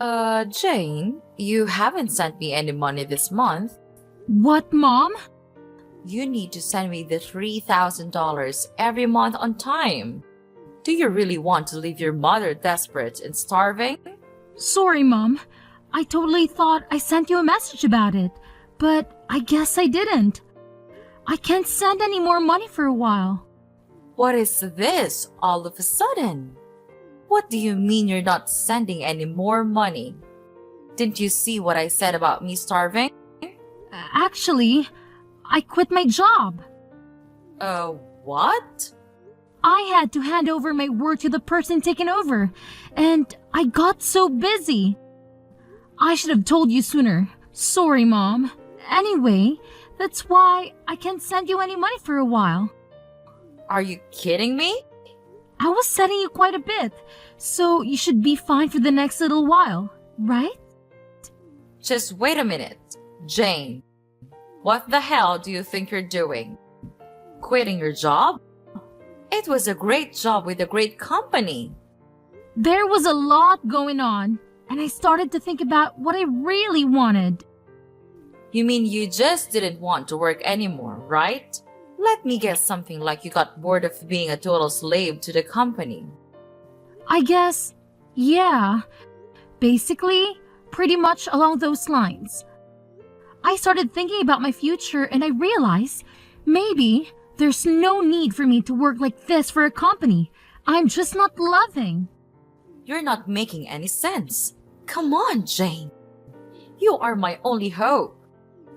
Jane, you haven't sent me any money this month. What, Mom? You need to send me the $3,000 every month on time. Do you really want to leave your mother desperate and starving? Sorry, Mom. I totally thought I sent you a message about it, but I guess I didn't. I can't send any more money for a while. What is this all of a sudden? What do you mean you're not sending any more money? Didn't you see what I said about me starving? Actually, I quit my job. What? I had to hand over my work to the person taking over, and I got so busy. I should have told you sooner. Sorry, Mom. Anyway, that's why I can't send you any money for a while. Are you kidding me? I was sending you quite a bit, so you should be fine for the next little while, right? Just wait a minute. Jane, what the hell do you think you're doing? Quitting your job? It was a great job with a great company. There was a lot going on, and I started to think about what I really wanted. You mean you just didn't want to work anymore, right? Let me guess, something like you got bored of being a total slave to the company. I guess, yeah. Basically, pretty much along those lines. I started thinking about my future and I realized maybe there's no need for me to work like this for a company I'm just not loving. You're not making any sense. Come on, Jane. You are my only hope.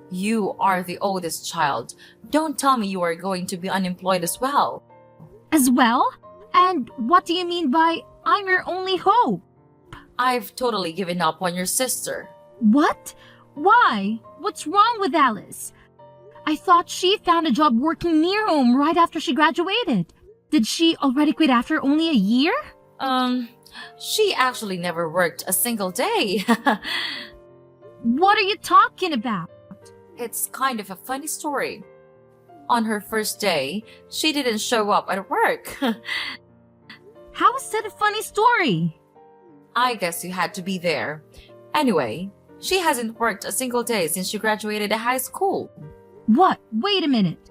You are the oldest child. Don't tell me you are going to be unemployed as well. As well? And what do you mean by I'm your only hope? I've totally given up on your sister. What? Why? What's wrong with Alice? I thought she found a job working near home right after she graduated. Did she already quit after only a year? She actually never worked a single day. What are you talking about? It's kind of a funny story. On her first day, she didn't show up at work. How is that a funny story? I guess you had to be there. Anyway, she hasn't worked a single day since she graduated high school. What? Wait a minute.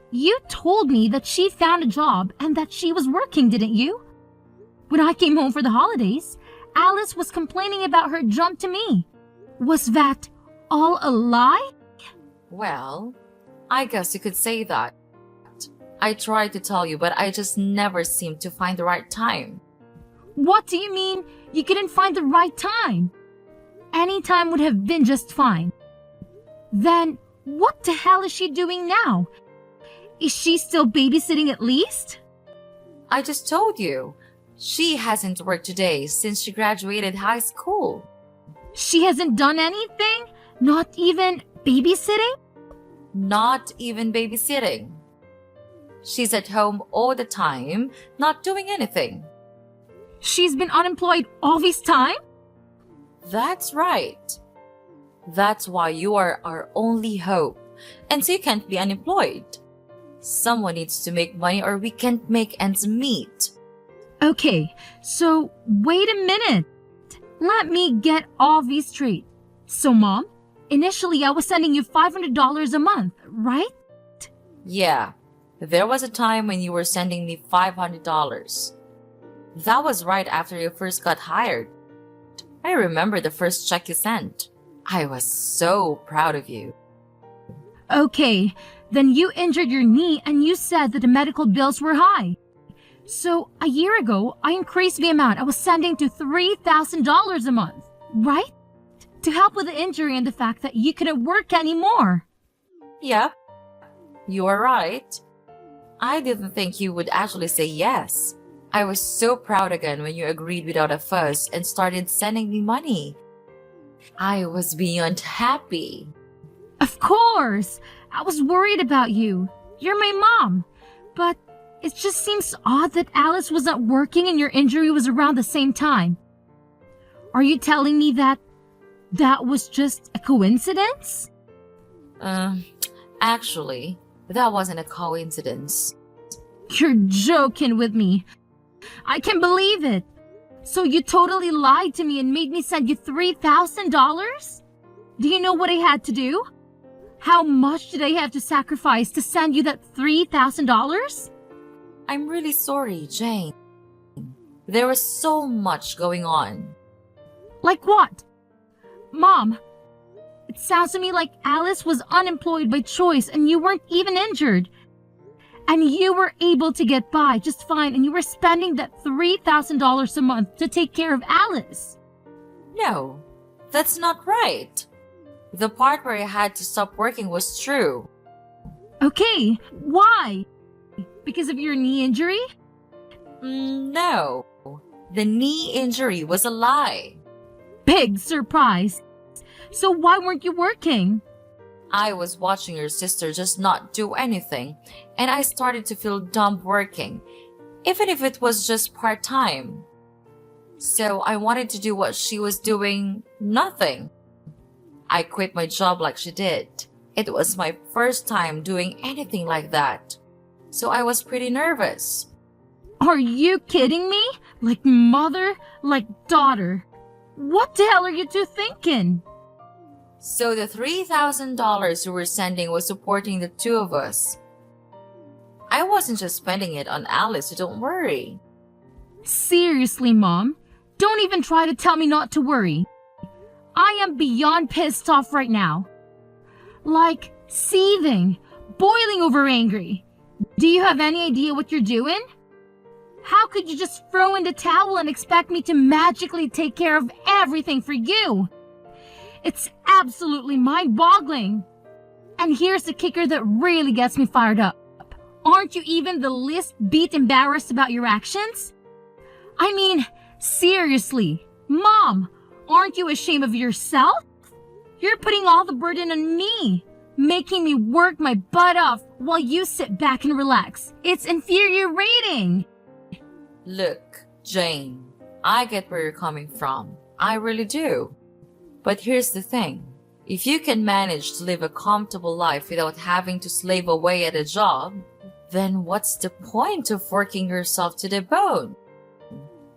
You told me that she found a job and that she was working, didn't you? When I came home for the holidays, Alice was complaining about her jump to me. Was that all a lie? Well, I guess you could say that. I tried to tell you, but I just never seemed to find the right time. What do you mean you couldn't find the right time? Any time would have been just fine. Then what the hell is she doing now? Is she still babysitting at least? I just told you. She hasn't worked today since she graduated high school. She hasn't done anything? Not even babysitting? Not even babysitting. She's at home all the time, not doing anything. She's been unemployed all this time? That's right. That's why you are our only hope, and so you can't be unemployed. Someone needs to make money or we can't make ends meet. Okay, so wait a minute. Let me get all these straight. So, Mom, initially I was sending you $500 a month, right? Yeah, there was a time when you were sending me $500. That was right after you first got hired. I remember the first check you sent. I was so proud of you. Okay, then you injured your knee and you said that the medical bills were high. So, a year ago, I increased the amount I was sending to $3,000 a month, right? To help with the injury and the fact that you couldn't work anymore. Yep, you are right. I didn't think you would actually say yes. I was so proud again when you agreed without a fuss and started sending me money. I was beyond happy. Of course! I was worried about you. You're my mom. But it just seems odd that Alice was not working and your injury was around the same time. Are you telling me that was just a coincidence? Actually, that wasn't a coincidence. You're joking with me. I can't believe it. So you totally lied to me and made me send you $3,000? Do you know what I had to do? How much did I have to sacrifice to send you that $3,000? I'm really sorry, Jane. There was so much going on. Like what? Mom, it sounds to me like Alice was unemployed by choice and you weren't even injured. And you were able to get by just fine and you were spending that $3,000 a month to take care of Alice. No, that's not right. The part where I had to stop working was true. Okay, why? Because of your knee injury? No, the knee injury was a lie. Big surprise. So why weren't you working? I was watching your sister just not do anything, and I started to feel dumb working, even if it was just part-time. So I wanted to do what she was doing, nothing. I quit my job like she did. It was my first time doing anything like that, so I was pretty nervous. Are you kidding me? Like mother, like daughter. What the hell are you two thinking? So the $3,000 you were sending was supporting the two of us. I wasn't just spending it on Alice, so don't worry. Seriously, Mom, don't even try to tell me not to worry. I am beyond pissed off right now. Like, seething, boiling over angry. Do you have any idea what you're doing? How could you just throw in the towel and expect me to magically take care of everything for you? It's absolutely mind-boggling. And here's the kicker that really gets me fired up. Aren't you even the least bit embarrassed about your actions? I mean, seriously, Mom, aren't you ashamed of yourself? You're putting all the burden on me, making me work my butt off while you sit back and relax. It's infuriating. Look, Jane, I get where you're coming from. I really do. But here's the thing. If you can manage to live a comfortable life without having to slave away at a job, then what's the point of working yourself to the bone?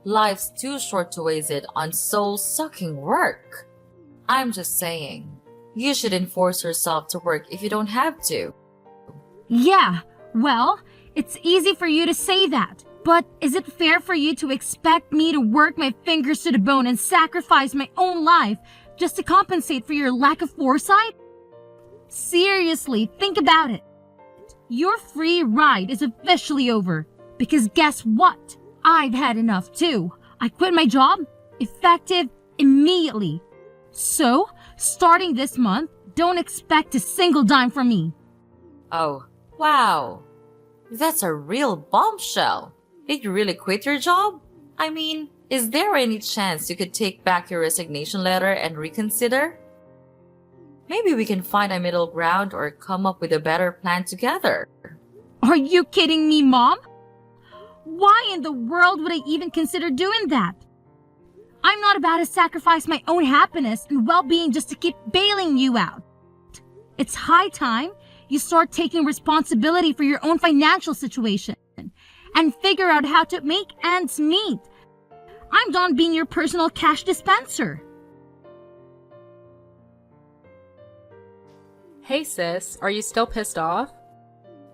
Life's too short to waste it on soul-sucking work. I'm just saying, you shouldn't force yourself to work if you don't have to. Yeah, well, it's easy for you to say that. But is it fair for you to expect me to work my fingers to the bone and sacrifice my own life just to compensate for your lack of foresight? Seriously, think about it. Your free ride is officially over. Because guess what? I've had enough too. I quit my job, effective immediately. So, starting this month, don't expect a single dime from me. Oh, wow. That's a real bombshell. Did you really quit your job? I mean, is there any chance you could take back your resignation letter and reconsider? Maybe we can find a middle ground or come up with a better plan together. Are you kidding me, Mom? Why in the world would I even consider doing that? I'm not about to sacrifice my own happiness and well-being just to keep bailing you out. It's high time you start taking responsibility for your own financial situation and figure out how to make ends meet. I'm done being your personal cash dispenser. Hey sis, are you still pissed off?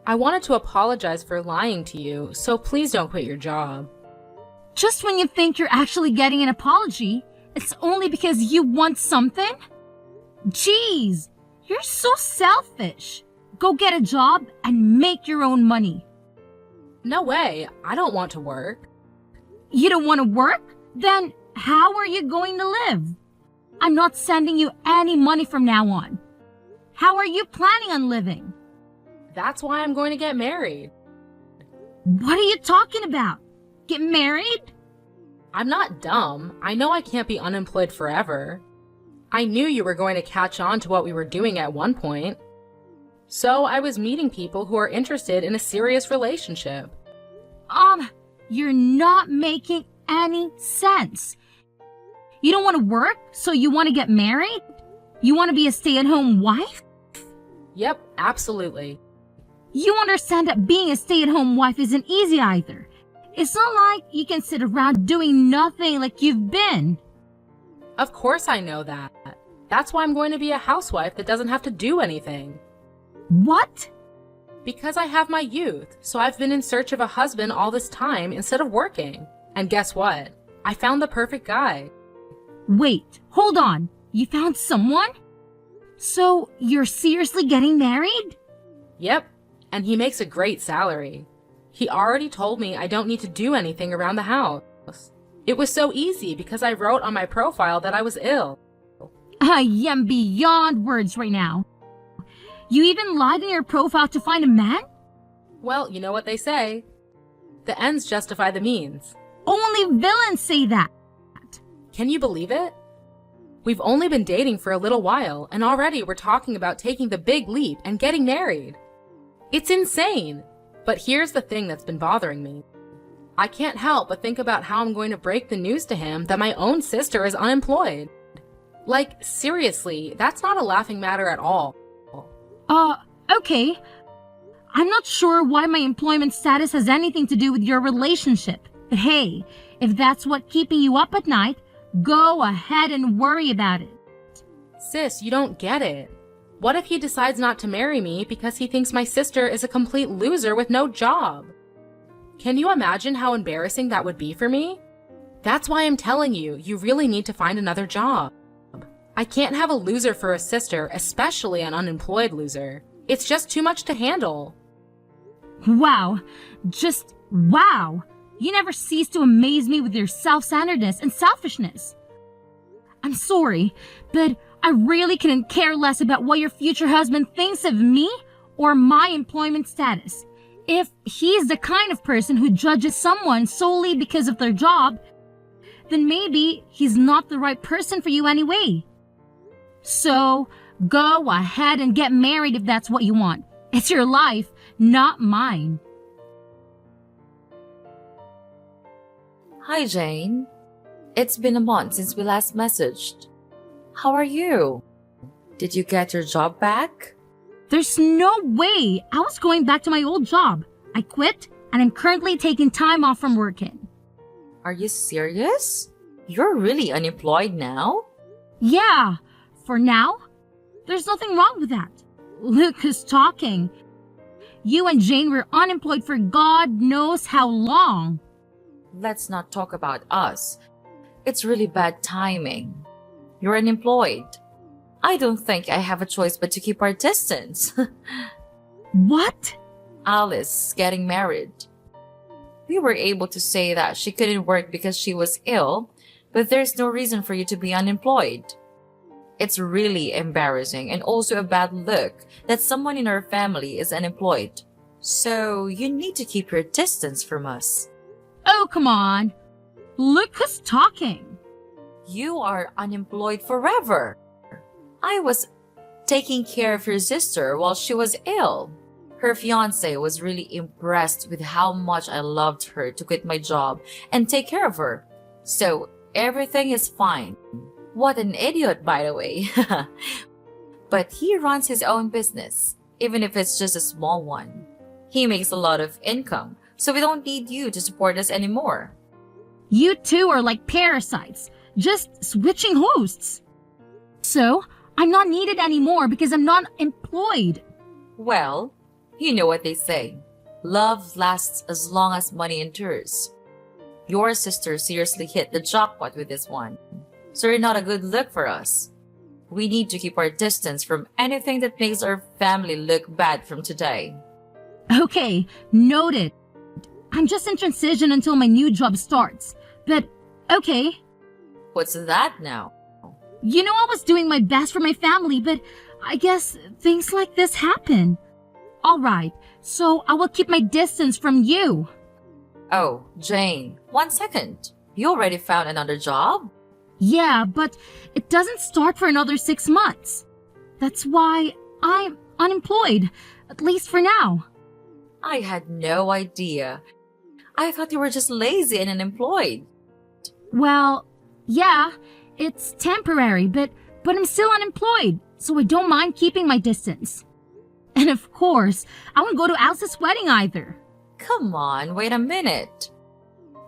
I wanted to apologize for lying to you, so please don't quit your job. Just when you think you're actually getting an apology, it's only because you want something? Jeez, you're so selfish. Go get a job and make your own money. No way, I don't want to work. You don't want to work? Then how are you going to live? I'm not sending you any money from now on. How are you planning on living? That's why I'm going to get married. What are you talking about? Get married? I'm not dumb. I know I can't be unemployed forever. I knew you were going to catch on to what we were doing at one point. So I was meeting people who are interested in a serious relationship. You're not making any sense. You don't want to work, so you want to get married? You want to be a stay-at-home wife? Yep, absolutely. You understand that being a stay-at-home wife isn't easy either. It's not like you can sit around doing nothing like you've been. Of course I know that. That's why I'm going to be a housewife that doesn't have to do anything. What? Because I have my youth, so I've been in search of a husband all this time instead of working. And guess what? I found the perfect guy. Wait, hold on. You found someone? So you're seriously getting married? Yep, and he makes a great salary. He already told me I don't need to do anything around the house. It was so easy because I wrote on my profile that I was ill. I am beyond words right now. You even lied in your profile to find a man? Well, you know what they say. The ends justify the means. Only villains say that. Can you believe it? We've only been dating for a little while, and already we're talking about taking the big leap and getting married. It's insane. But here's the thing that's been bothering me. I can't help but think about how I'm going to break the news to him that my own sister is unemployed. Like, seriously, that's not a laughing matter at all. Okay. I'm not sure why my employment status has anything to do with your relationship. But hey, if that's what's keeping you up at night, go ahead and worry about it. Sis, you don't get it. What if he decides not to marry me because he thinks my sister is a complete loser with no job? Can you imagine how embarrassing that would be for me? That's why I'm telling you, you really need to find another job. I can't have a loser for a sister, especially an unemployed loser. It's just too much to handle. Wow. Just wow. You never cease to amaze me with your self-centeredness and selfishness. I'm sorry, but I really couldn't care less about what your future husband thinks of me or my employment status. If he's the kind of person who judges someone solely because of their job, then maybe he's not the right person for you anyway. So, go ahead and get married if that's what you want. It's your life, not mine. Hi, Jane. It's been a month since we last messaged. How are you? Did you get your job back? There's no way I was going back to my old job. I quit, and I'm currently taking time off from working. Are you serious? You're really unemployed now? Yeah, for now. There's nothing wrong with that. Look who's talking. You and Jane were unemployed for God knows how long. Let's not talk about us. It's really bad timing. You're unemployed. I don't think I have a choice but to keep our distance. What? Alice getting married. We were able to say that she couldn't work because she was ill, but there's no reason for you to be unemployed. It's really embarrassing and also a bad look that someone in our family is unemployed. So you need to keep your distance from us. Oh, come on. Look who's talking. You are unemployed forever. I was taking care of your sister while she was ill. Her fiance was really impressed with how much I loved her to quit my job and take care of her. So everything is fine. What an idiot, by the way. But he runs his own business, even if it's just a small one. He makes a lot of income, so we don't need you to support us anymore. You two are like parasites, just switching hosts. So, I'm not needed anymore because I'm not employed. Well, you know what they say. Love lasts as long as money endures. Your sister seriously hit the jackpot with this one. So you're not a good look for us. We need to keep our distance from anything that makes our family look bad from today. Okay, noted. I'm just in transition until my new job starts. But, okay. What's that now? You know I was doing my best for my family, but I guess things like this happen. Alright, so I will keep my distance from you. Oh, Jane, 1 second. You already found another job? Yeah, but it doesn't start for another 6 months. That's why I'm unemployed, at least for now. I had no idea. I thought you were just lazy and unemployed. Well, yeah, it's temporary, but I'm still unemployed, so I don't mind keeping my distance. And of course, I won't go to Alice's wedding either. Come on, wait a minute.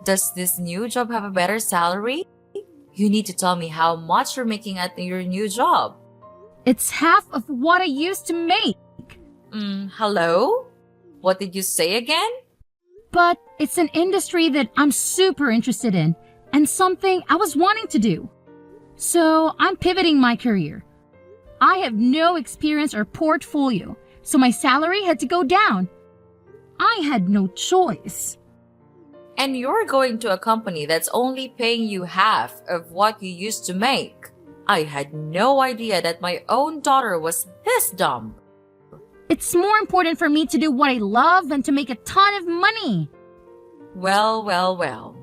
Does this new job have a better salary? You need to tell me how much you're making at your new job. It's half of what I used to make, Hello? What did you say again? but it's an industry that I'm super interested in and something I was wanting to do. So I'm pivoting my career. I have no experience or portfolio, so my salary had to go down. I had no choice. And you're going to a company that's only paying you half of what you used to make. I had no idea that my own daughter was this dumb. It's more important for me to do what I love than to make a ton of money. Well, well, well.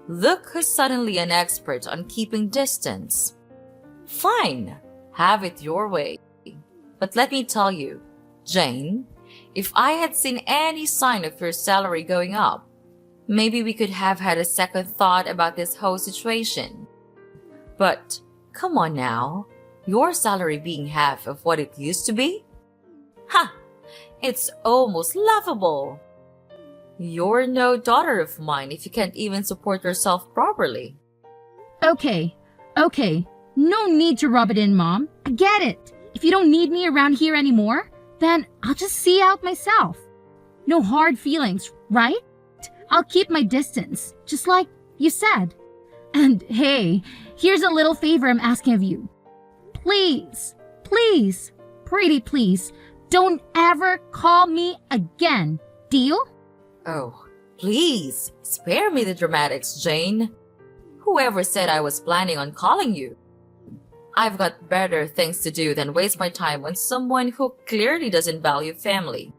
Look who's suddenly an expert on keeping distance. Fine, have it your way. But let me tell you, Jane, if I had seen any sign of your salary going up, maybe we could have had a second thought about this whole situation. But come on now, your salary being half of what it used to be? Ha! It's almost laughable. You're no daughter of mine if you can't even support yourself properly. Okay. No need to rub it in, Mom. I get it. If you don't need me around here anymore, then I'll just see out myself. No hard feelings, right? I'll keep my distance, just like you said. And hey, here's a little favor I'm asking of you. Please, pretty please, don't ever call me again. Deal? Oh, please, spare me the dramatics, Jane. Whoever said I was planning on calling you? I've got better things to do than waste my time on someone who clearly doesn't value family.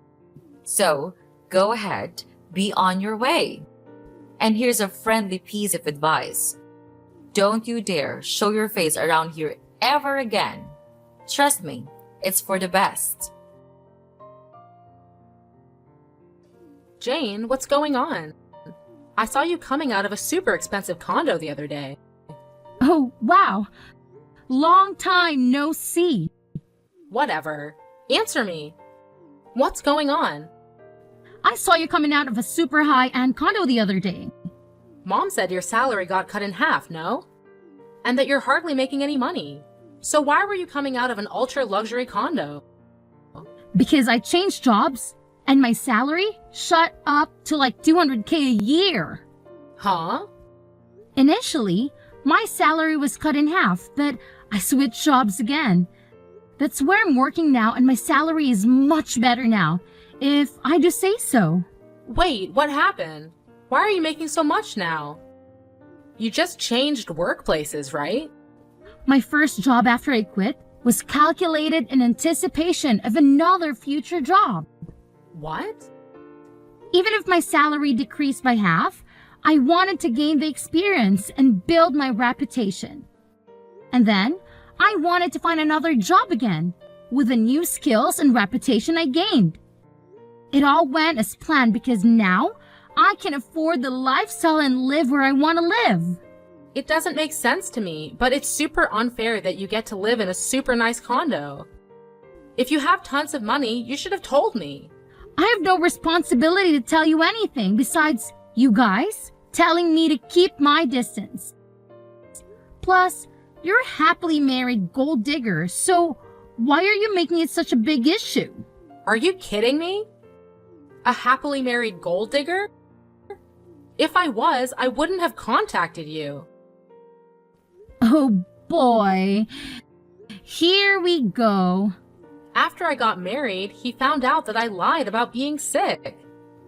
So, go ahead, be on your way. And here's a friendly piece of advice. Don't you dare show your face around here ever again. Trust me, it's for the best. Jane, what's going on? I saw you coming out of a super expensive condo the other day. Oh, wow. Long time no see. Whatever. Answer me. What's going on? I saw you coming out of a super high-end condo the other day. Mom said your salary got cut in half, no? And that you're hardly making any money. So why were you coming out of an ultra-luxury condo? Because I changed jobs and my salary shot up to like $200K a year. Huh? Initially, my salary was cut in half, but I switched jobs again. That's where I'm working now, and my salary is much better now, if I do say so. Wait, what happened? Why are you making so much now? You just changed workplaces, right? My first job after I quit was calculated in anticipation of another future job. What? Even if my salary decreased by half, I wanted to gain the experience and build my reputation. And then, I wanted to find another job again, with the new skills and reputation I gained. It all went as planned because now, I can afford the lifestyle and live where I want to live. It doesn't make sense to me, but it's super unfair that you get to live in a super nice condo. If you have tons of money, you should have told me. I have no responsibility to tell you anything besides you guys telling me to keep my distance. Plus, you're a happily married gold digger, so why are you making it such a big issue? Are you kidding me? A happily married gold digger? If I was, I wouldn't have contacted you. Oh boy. Here we go. After I got married, he found out that I lied about being sick.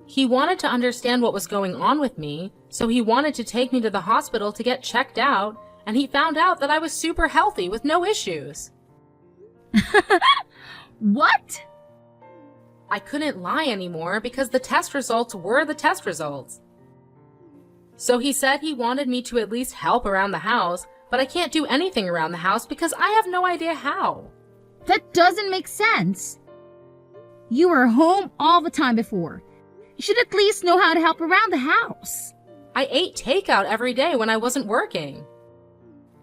He wanted to understand what was going on with me, so he wanted to take me to the hospital to get checked out, and he found out that I was super healthy with no issues. What? I couldn't lie anymore because the test results were the test results. So he said he wanted me to at least help around the house, but I can't do anything around the house because I have no idea how. That doesn't make sense. You were home all the time before. You should at least know how to help around the house. I ate takeout every day when I wasn't working.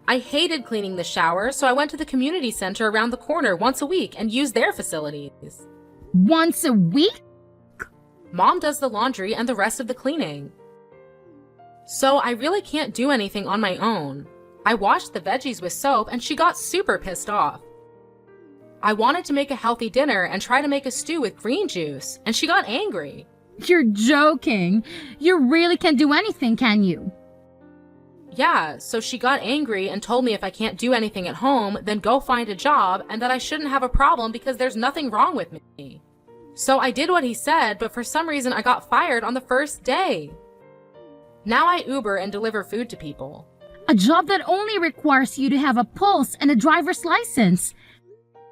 I hated cleaning the shower, so I went to the community center around the corner once a week and used their facilities. Once a week? Mom does the laundry and the rest of the cleaning. So I really can't do anything on my own. I washed the veggies with soap and she got super pissed off. I wanted to make a healthy dinner and try to make a stew with green juice, and she got angry. You're joking. You really can't do anything, can you? Yeah, so she got angry and told me if I can't do anything at home, then go find a job and that I shouldn't have a problem because there's nothing wrong with me. So I did what he said, but for some reason I got fired on the first day. Now I Uber and deliver food to people. A job that only requires you to have a pulse and a driver's license.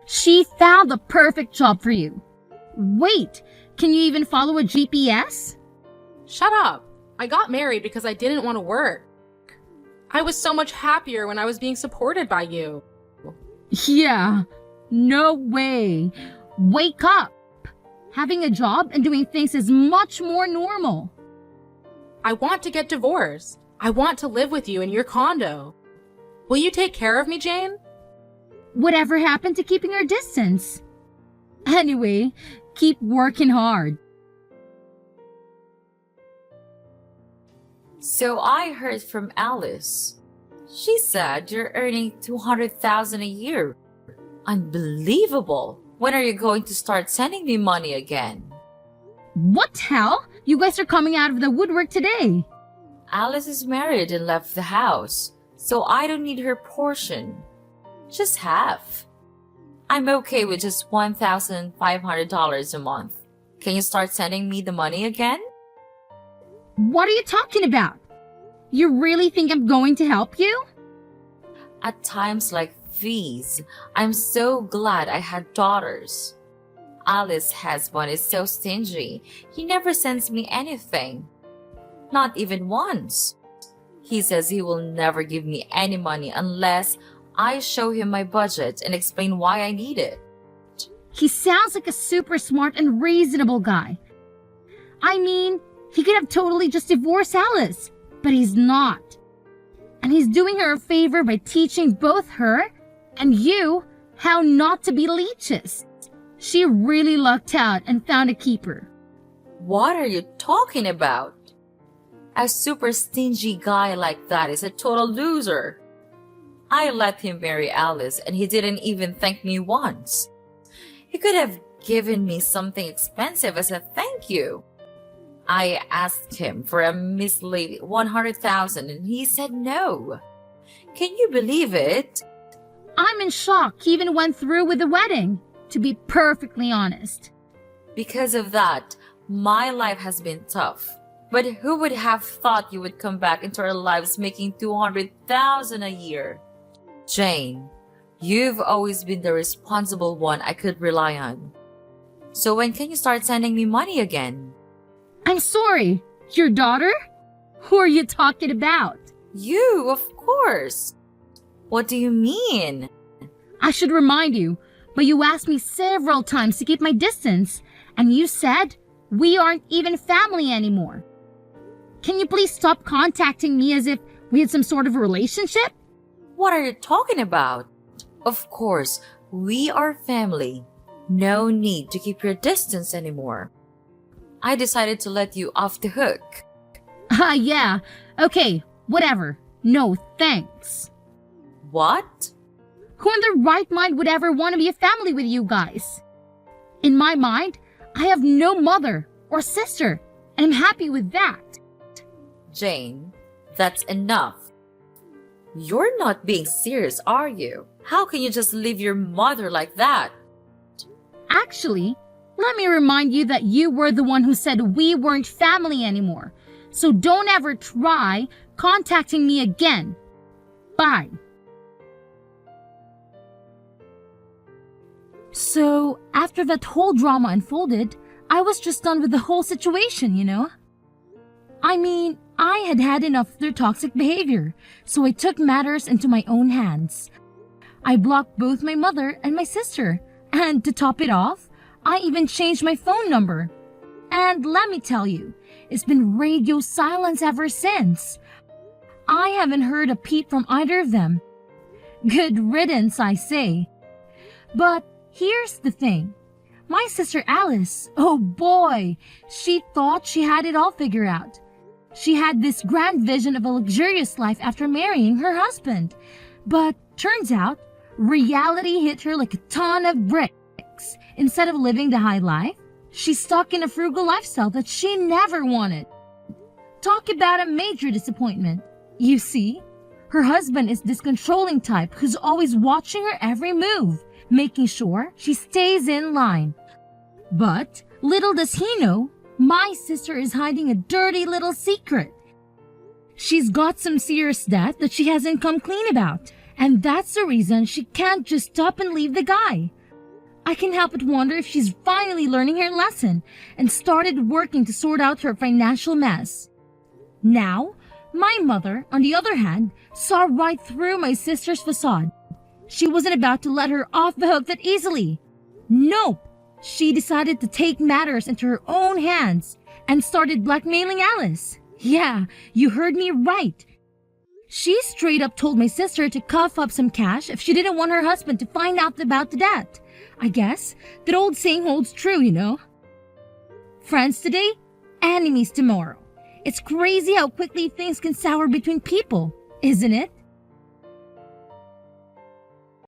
She found the perfect job for you. Wait, can you even follow a GPS? Shut up! I got married because I didn't want to work. I was so much happier when I was being supported by you. Yeah, no way. Wake up. Having a job and doing things is much more normal. I want to get divorced. I want to live with you in your condo. Will you take care of me, Jane? Whatever happened to keeping our distance? Anyway, keep working hard. So I heard from Alice. She said you're earning $200,000 a year. Unbelievable. When are you going to start sending me money again? What hell? You guys are coming out of the woodwork today. Alice is married and left the house, so I don't need her portion. Just half. I'm okay with just $1,500 a month. Can you start sending me the money again? What are you talking about? You really think I'm going to help you? At times like these, I'm so glad I had daughters. Alice's husband is so stingy. He never sends me anything. Not even once. He says he will never give me any money unless I show him my budget and explain why I need it. He sounds like a super smart and reasonable guy. I mean, he could have totally just divorced Alice, but he's not. And he's doing her a favor by teaching both her and you how not to be leeches. She really lucked out and found a keeper. What are you talking about? A super stingy guy like that is a total loser. I let him marry Alice and he didn't even thank me once. He could have given me something expensive as a thank you. I asked him for a measly $100,000 and he said no. Can you believe it? I'm in shock he even went through with the wedding, to be perfectly honest. Because of that, my life has been tough. But who would have thought you would come back into our lives making $200,000 a year? Jane, you've always been the responsible one I could rely on. So when can you start sending me money again? I'm sorry, your daughter? Who are you talking about? You, of course. What do you mean? I should remind you, but you asked me several times to keep my distance, and you said we aren't even family anymore. Can you please stop contacting me as if we had some sort of a relationship? What are you talking about? Of course, we are family. No need to keep your distance anymore. I decided to let you off the hook. Yeah. Okay, whatever. No, thanks. What? Who in their right mind would ever want to be a family with you guys? In my mind, I have no mother or sister, and I'm happy with that. Jane, that's enough. You're not being serious, are you? How can you just leave your mother like that? Actually, let me remind you that you were the one who said we weren't family anymore. So don't ever try contacting me again. Bye. So, after that whole drama unfolded, I was just done with the whole situation, you know? I mean, I had had enough of their toxic behavior, so I took matters into my own hands. I blocked both my mother and my sister, and to top it off, I even changed my phone number. And let me tell you, it's been radio silence ever since. I haven't heard a peep from either of them. Good riddance, I say. But here's the thing. My sister Alice, oh boy, she thought she had it all figured out. She had this grand vision of a luxurious life after marrying her husband. But turns out, reality hit her like a ton of bricks. Instead of living the high life, she's stuck in a frugal lifestyle that she never wanted. Talk about a major disappointment. You see, her husband is this controlling type who's always watching her every move, making sure she stays in line. But little does he know, my sister is hiding a dirty little secret. She's got some serious debt that she hasn't come clean about, and that's the reason she can't just stop and leave the guy. I can help but wonder if she's finally learning her lesson and started working to sort out her financial mess. Now, my mother, on the other hand, saw right through my sister's facade. She wasn't about to let her off the hook that easily. Nope. She decided to take matters into her own hands and started blackmailing Alice. Yeah, you heard me right. She straight up told my sister to cough up some cash if she didn't want her husband to find out about the debt. I guess that old saying holds true, you know. Friends today, enemies tomorrow. It's crazy how quickly things can sour between people, isn't it?